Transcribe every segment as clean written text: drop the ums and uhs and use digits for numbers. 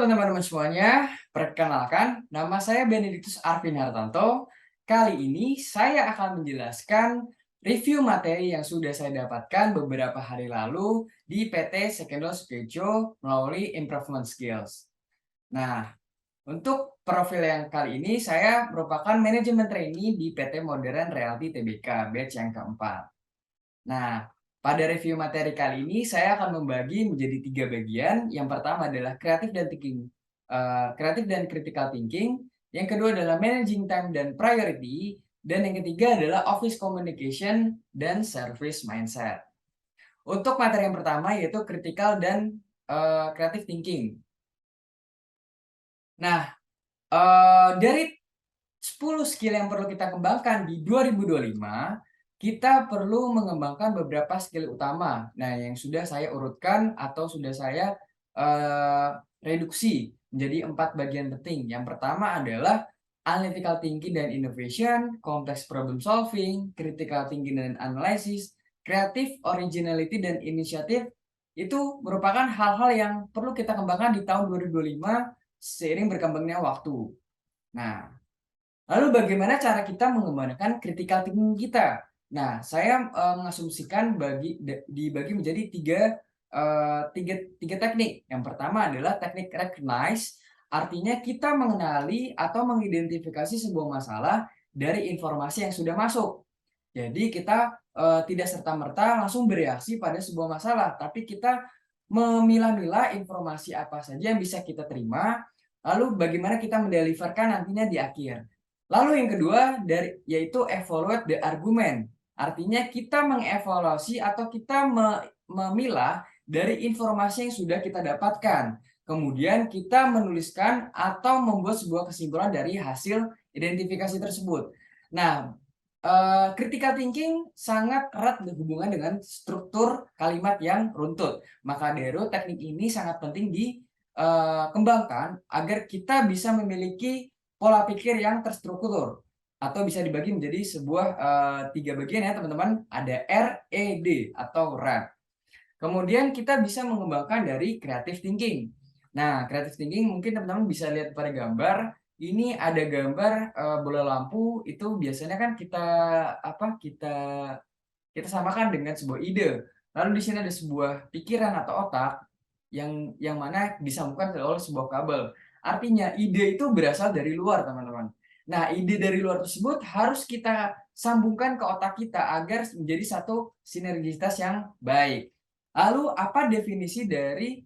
teman-teman semuanya, perkenalkan nama saya Benedictus Arvin Hartanto. Kali ini saya akan menjelaskan review materi yang sudah saya dapatkan beberapa hari lalu di PT Sekendo Sukejo melalui Improvement Skills. Nah, untuk profil yang kali ini saya merupakan manajemen trainee di PT Modern Realty Tbk batch yang keempat. Nah, pada review materi kali ini saya akan membagi menjadi 3 bagian. Yang pertama adalah kreatif dan critical thinking. Yang kedua adalah managing time dan priority. Dan yang ketiga adalah office communication dan service mindset. Untuk materi yang pertama yaitu critical dan creative thinking. Nah, dari 10 skill yang perlu kita kembangkan di 2025, kita perlu mengembangkan beberapa skill utama. Nah, yang sudah saya urutkan atau sudah saya reduksi menjadi 4 bagian penting. Yang pertama adalah analytical thinking dan innovation, complex problem solving, critical thinking dan analysis, creative originality dan initiative. Itu merupakan hal-hal yang perlu kita kembangkan di tahun 2025 seiring berkembangnya waktu. Nah, lalu bagaimana cara kita mengembangkan critical thinking kita? Nah, saya mengasumsikan dibagi menjadi tiga teknik. Yang pertama adalah teknik recognize, artinya kita mengenali atau mengidentifikasi sebuah masalah dari informasi yang sudah masuk. Jadi kita tidak serta-merta langsung bereaksi pada sebuah masalah, tapi kita memilah-milah informasi apa saja yang bisa kita terima, lalu bagaimana kita mendeliverkan nantinya di akhir. Lalu yang kedua yaitu evaluate the argument. Artinya kita mengevaluasi atau kita memilah dari informasi yang sudah kita dapatkan. Kemudian kita menuliskan atau membuat sebuah kesimpulan dari hasil identifikasi tersebut. Nah, critical thinking sangat erat berhubungan dengan struktur kalimat yang runtut. Maka dari itu teknik ini sangat penting dikembangkan agar kita bisa memiliki pola pikir yang terstruktur atau bisa dibagi menjadi sebuah 3 bagian ya teman-teman. Ada R, E, D atau RAD. Kemudian kita bisa mengembangkan dari creative thinking. Nah, creative thinking mungkin teman-teman bisa lihat pada gambar. Ini ada gambar bola lampu, itu biasanya kan kita samakan dengan sebuah ide. Lalu di sini ada sebuah pikiran atau otak yang mana disambungkan oleh sebuah kabel. Artinya ide itu berasal dari luar, teman-teman. Nah, ide dari luar tersebut harus kita sambungkan ke otak kita agar menjadi satu sinergitas yang baik. Lalu apa definisi dari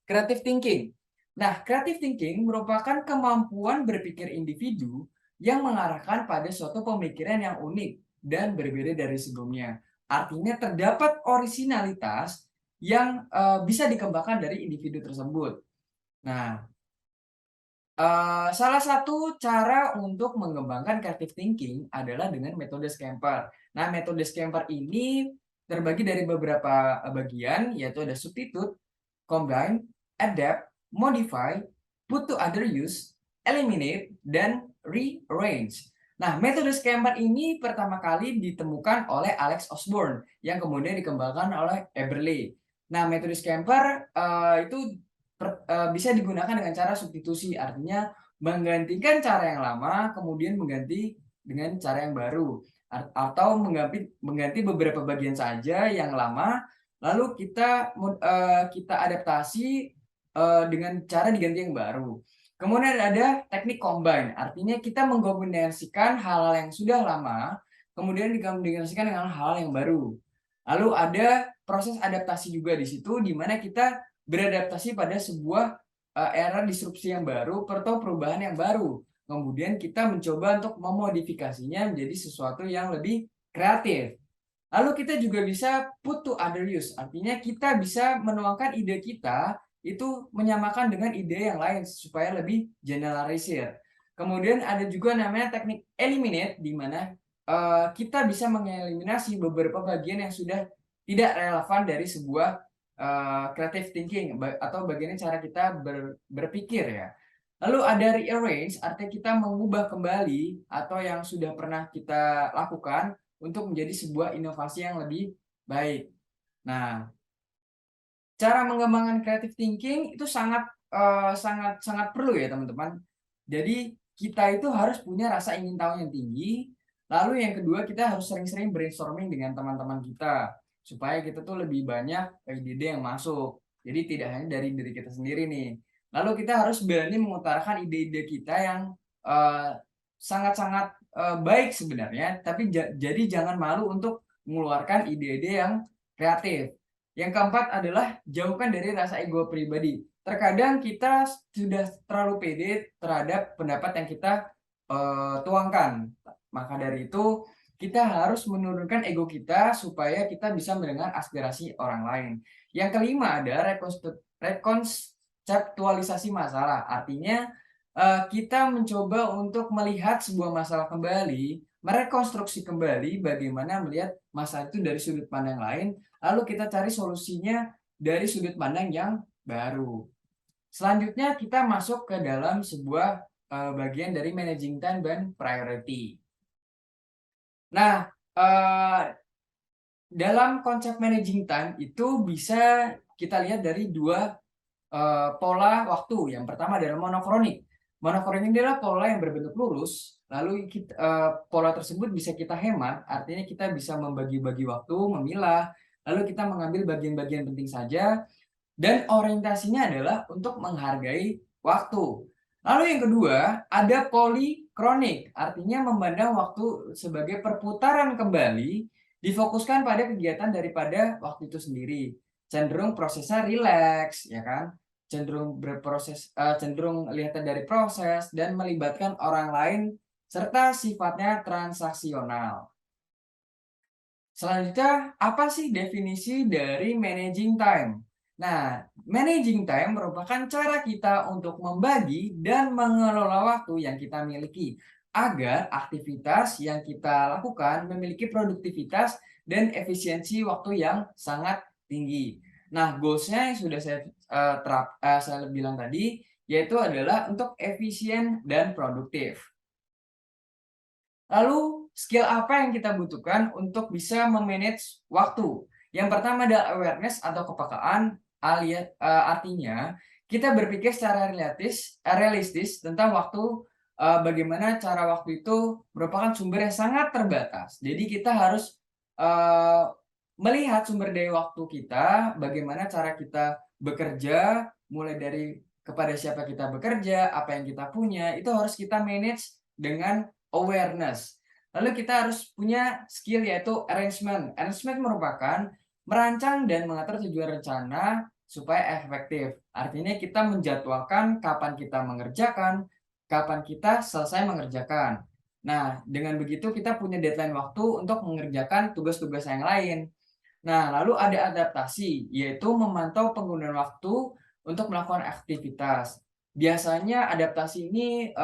creative thinking? Nah, creative thinking merupakan kemampuan berpikir individu yang mengarahkan pada suatu pemikiran yang unik dan berbeda dari sebelumnya. Artinya terdapat orisinalitas yang bisa dikembangkan dari individu tersebut. Nah, salah satu cara untuk mengembangkan creative thinking adalah dengan metode Scamper. Nah, metode Scamper ini terbagi dari beberapa bagian, yaitu ada substitute, combine, adapt, modify, put to other use, eliminate, dan rearrange. Nah, metode Scamper ini pertama kali ditemukan oleh Alex Osborne yang kemudian dikembangkan oleh Eberle. Nah, metode Scamper itu bisa digunakan dengan cara substitusi, artinya menggantikan cara yang lama kemudian mengganti dengan cara yang baru, atau mengganti beberapa bagian saja yang lama lalu kita adaptasi dengan cara diganti yang baru. Kemudian ada teknik combine, artinya kita mengkombinasikan hal-hal yang sudah lama kemudian dikombinasikan dengan hal yang baru. Lalu ada proses adaptasi juga di situ di mana kita beradaptasi pada sebuah era disrupsi yang baru atau perubahan yang baru. Kemudian kita mencoba untuk memodifikasinya menjadi sesuatu yang lebih kreatif. Lalu kita juga bisa put to other use, artinya kita bisa menuangkan ide kita itu menyamakan dengan ide yang lain supaya lebih generalisir. Kemudian ada juga namanya teknik eliminate di mana kita bisa mengeliminasi beberapa bagian yang sudah tidak relevan dari sebuah creative thinking atau bagaimana cara kita berpikir ya. Lalu ada rearrange, artinya kita mengubah kembali atau yang sudah pernah kita lakukan untuk menjadi sebuah inovasi yang lebih baik. Nah, cara mengembangkan creative thinking itu sangat sangat sangat perlu ya teman-teman. Jadi kita itu harus punya rasa ingin tahu yang tinggi, lalu yang kedua kita harus sering-sering brainstorming dengan teman-teman kita, supaya kita tuh lebih banyak ide-ide yang masuk. Jadi tidak hanya dari diri kita sendiri nih. Lalu kita harus berani mengutarakan ide-ide kita yang sangat-sangat baik sebenarnya, tapi jadi jangan malu untuk mengeluarkan ide-ide yang kreatif. Yang keempat adalah jauhkan dari rasa ego pribadi. Terkadang kita sudah terlalu pede terhadap pendapat yang kita tuangkan. Maka dari itu kita harus menurunkan ego kita supaya kita bisa mendengar aspirasi orang lain. Yang kelima ada rekonseptualisasi masalah. Artinya kita mencoba untuk melihat sebuah masalah kembali, merekonstruksi kembali bagaimana melihat masalah itu dari sudut pandang lain, lalu kita cari solusinya dari sudut pandang yang baru. Selanjutnya kita masuk ke dalam sebuah bagian dari managing time dan priority. Nah, dalam konsep managing time itu bisa kita lihat dari dua pola waktu. Yang pertama adalah monokronik. Monokronik adalah pola yang berbentuk lurus, lalu pola tersebut bisa kita hemat, artinya kita bisa membagi-bagi waktu, memilah, lalu kita mengambil bagian-bagian penting saja, dan orientasinya adalah untuk menghargai waktu. Lalu yang kedua, ada polikronik, artinya memandang waktu sebagai perputaran kembali, difokuskan pada kegiatan daripada waktu itu sendiri. Cenderung prosesnya rileks, ya kan? Cenderung lihat dari proses dan melibatkan orang lain serta sifatnya transaksional. Selanjutnya, apa sih definisi dari managing time? Nah, managing time merupakan cara kita untuk membagi dan mengelola waktu yang kita miliki agar aktivitas yang kita lakukan memiliki produktivitas dan efisiensi waktu yang sangat tinggi. Nah, goals-nya yang sudah saya bilang tadi, yaitu adalah untuk efisien dan produktif. Lalu, skill apa yang kita butuhkan untuk bisa memanage waktu? Yang pertama adalah awareness atau kepekaan, artinya kita berpikir secara realistis tentang waktu, bagaimana cara waktu itu merupakan sumber yang sangat terbatas. Jadi kita harus melihat sumber daya waktu kita, bagaimana cara kita bekerja, mulai dari kepada siapa kita bekerja, apa yang kita punya, itu harus kita manage dengan awareness. Lalu kita harus punya skill yaitu arrangement. Arrangement merupakan merancang dan mengatur tujuan rencana supaya efektif. Artinya kita menjadwalkan kapan kita mengerjakan, kapan kita selesai mengerjakan. Nah, dengan begitu kita punya deadline waktu untuk mengerjakan tugas-tugas yang lain. Nah, lalu ada adaptasi, yaitu memantau penggunaan waktu untuk melakukan aktivitas. Biasanya adaptasi ini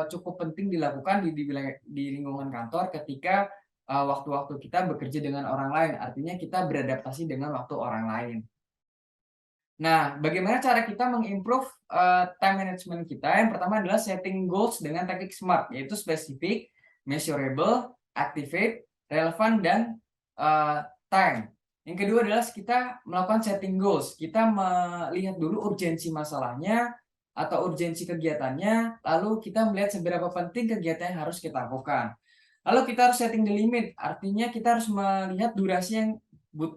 cukup penting dilakukan di lingkungan kantor ketika waktu-waktu kita bekerja dengan orang lain, artinya kita beradaptasi dengan waktu orang lain. Nah, bagaimana cara kita mengimprove time management kita? Yang pertama adalah setting goals dengan teknik SMART, yaitu spesifik, measurable, activate, relevant, dan time. Yang kedua adalah kita melakukan setting goals. Kita melihat dulu urgensi masalahnya atau urgensi kegiatannya, lalu kita melihat seberapa penting kegiatan yang harus kita lakukan. Lalu kita harus setting the limit, artinya kita harus melihat durasi yang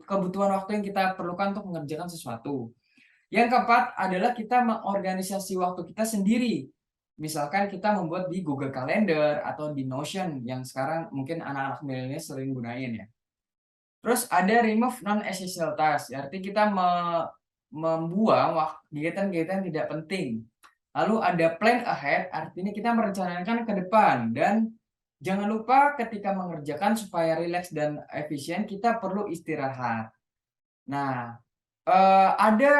kebutuhan waktu yang kita perlukan untuk mengerjakan sesuatu. Yang keempat adalah kita mengorganisasi waktu kita sendiri. Misalkan kita membuat di Google Calendar atau di Notion yang sekarang mungkin anak-anak milenial sering gunain ya. Terus ada remove non-essential task, artinya kita membuang kegiatan-kegiatan tidak penting. Lalu ada plan ahead, artinya kita merencanakan ke depan. Dan jangan lupa ketika mengerjakan supaya rileks dan efisien, kita perlu istirahat. Nah, ada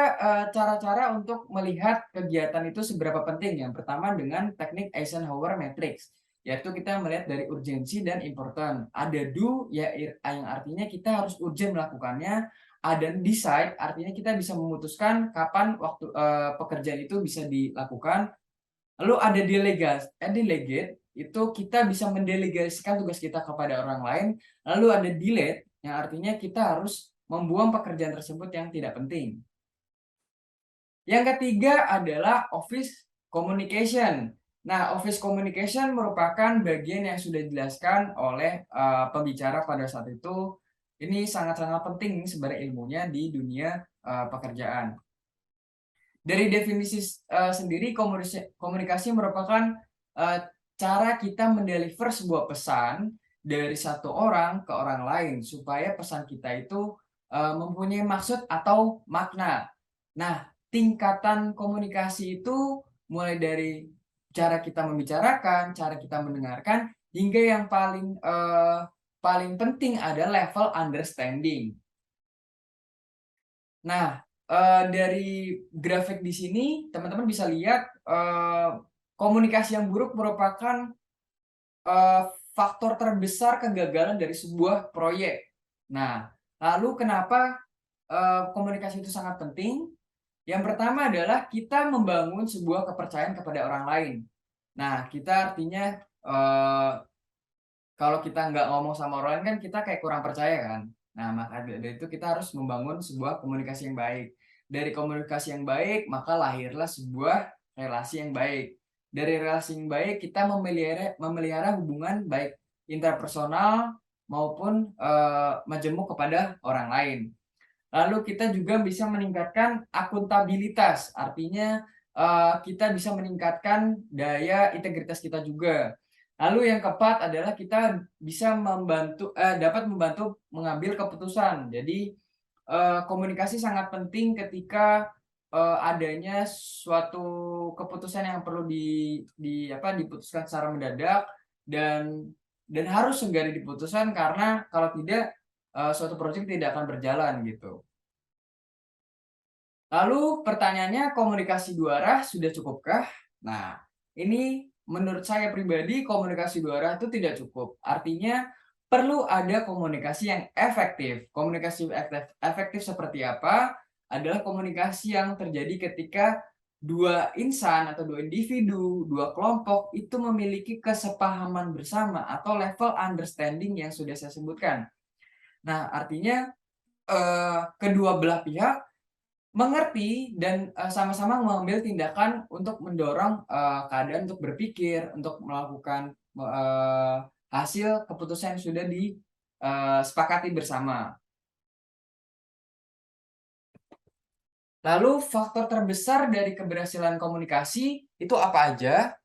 cara-cara untuk melihat kegiatan itu seberapa penting. Yang pertama dengan teknik Eisenhower Matrix, yaitu kita melihat dari urgensi dan important. Ada do ya yang artinya kita harus urgent melakukannya. Ada decide artinya kita bisa memutuskan kapan waktu pekerjaan itu bisa dilakukan. Lalu ada delegate itu kita bisa mendelegasikan tugas kita kepada orang lain. Lalu ada delete yang artinya kita harus membuang pekerjaan tersebut yang tidak penting. Yang ketiga adalah office communication. Nah, office communication merupakan bagian yang sudah dijelaskan oleh pembicara pada saat itu. Ini sangat-sangat penting sebenarnya ilmunya di dunia pekerjaan. Dari definisi sendiri, komunikasi merupakan cara kita mendeliver sebuah pesan dari satu orang ke orang lain supaya pesan kita itu mempunyai maksud atau makna. Nah, tingkatan komunikasi itu mulai dari cara kita membicarakan, cara kita mendengarkan, hingga yang paling penting adalah level understanding. Nah, dari grafik di sini teman-teman bisa lihat komunikasi yang buruk merupakan eee, faktor terbesar kegagalan dari sebuah proyek. Nah, lalu kenapa komunikasi itu sangat penting? Yang pertama adalah kita membangun sebuah kepercayaan kepada orang lain. Nah, kita artinya kalau kita nggak ngomong sama orang lain kan kita kayak kurang percaya kan. Nah, maka dari itu kita harus membangun sebuah komunikasi yang baik. Dari komunikasi yang baik, maka lahirlah sebuah relasi yang baik. Dari relasi yang baik, kita memelihara hubungan baik interpersonal maupun majemuk kepada orang lain. Lalu kita juga bisa meningkatkan akuntabilitas, artinya kita bisa meningkatkan daya integritas kita juga. Lalu yang keempat adalah kita bisa dapat membantu mengambil keputusan. Jadi komunikasi sangat penting ketika adanya suatu keputusan yang perlu diputuskan secara mendadak dan harus segera diputuskan karena kalau tidak suatu proyek tidak akan berjalan gitu. Lalu pertanyaannya, komunikasi dua arah sudah cukupkah? Nah, ini menurut saya pribadi komunikasi dua arah itu tidak cukup. Artinya perlu ada komunikasi yang efektif. Komunikasi efektif seperti apa? Adalah komunikasi yang terjadi ketika dua insan atau dua individu, dua kelompok itu memiliki kesepahaman bersama atau level understanding yang sudah saya sebutkan. Nah, artinya kedua belah pihak mengerti dan sama-sama mengambil tindakan untuk mendorong keadaan untuk berpikir, untuk melakukan hasil keputusan yang sudah disepakati bersama. Lalu faktor terbesar dari keberhasilan komunikasi itu apa aja?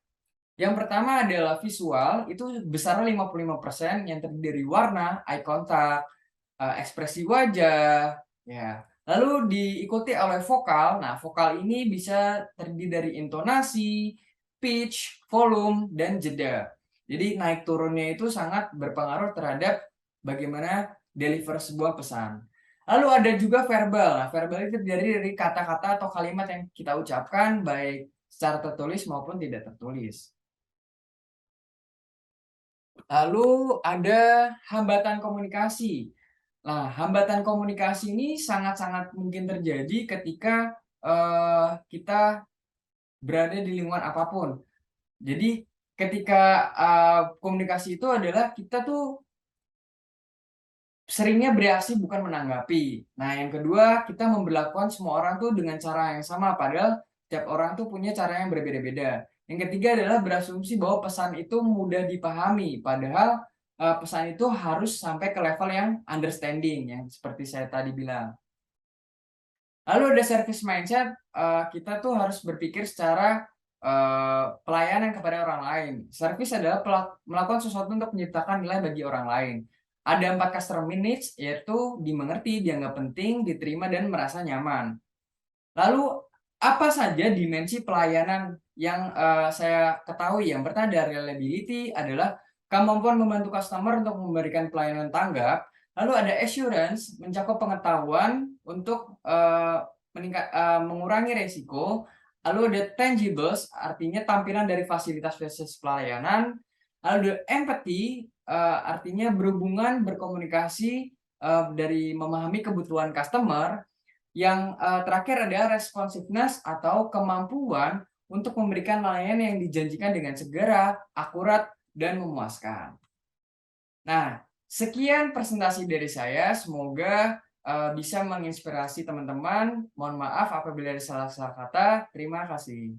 Yang pertama adalah visual, itu besarnya 55% yang terdiri dari warna, eye contact, ekspresi wajah, ya. Lalu diikuti oleh vokal. Nah, vokal ini bisa terdiri dari intonasi, pitch, volume, dan jeda. Jadi naik turunnya itu sangat berpengaruh terhadap bagaimana deliver sebuah pesan. Lalu ada juga verbal. Nah, verbal itu terdiri dari kata-kata atau kalimat yang kita ucapkan baik secara tertulis maupun tidak tertulis. Lalu ada hambatan komunikasi. Nah, hambatan komunikasi ini sangat-sangat mungkin terjadi ketika kita berada di lingkungan apapun. Jadi ketika komunikasi itu adalah kita tuh seringnya bereaksi bukan menanggapi. Nah, yang kedua kita memperlakukan semua orang tuh dengan cara yang sama, padahal setiap orang tuh punya cara yang berbeda-beda. Yang ketiga adalah berasumsi bahwa pesan itu mudah dipahami, padahal pesan itu harus sampai ke level yang understanding, yang seperti saya tadi bilang. Lalu ada service mindset, kita tuh harus berpikir secara pelayanan kepada orang lain. Service adalah melakukan sesuatu untuk menciptakan nilai bagi orang lain. Ada 4 customer needs, yaitu dimengerti, dianggap penting, diterima, dan merasa nyaman. Lalu apa saja dimensi pelayanan yang saya ketahui? Yang pertama dari reliability adalah kemampuan membantu customer untuk memberikan pelayanan tanggap. Lalu ada assurance, mencakup pengetahuan untuk mengurangi resiko. Lalu ada tangibles, artinya tampilan dari fasilitas pelayanan. Lalu ada empathy, artinya berhubungan, berkomunikasi dari memahami kebutuhan customer. Yang terakhir adalah responsiveness atau kemampuan untuk memberikan layanan yang dijanjikan dengan segera, akurat, dan memuaskan. Nah, sekian presentasi dari saya. Semoga bisa menginspirasi teman-teman. Mohon maaf apabila ada salah-salah kata. Terima kasih.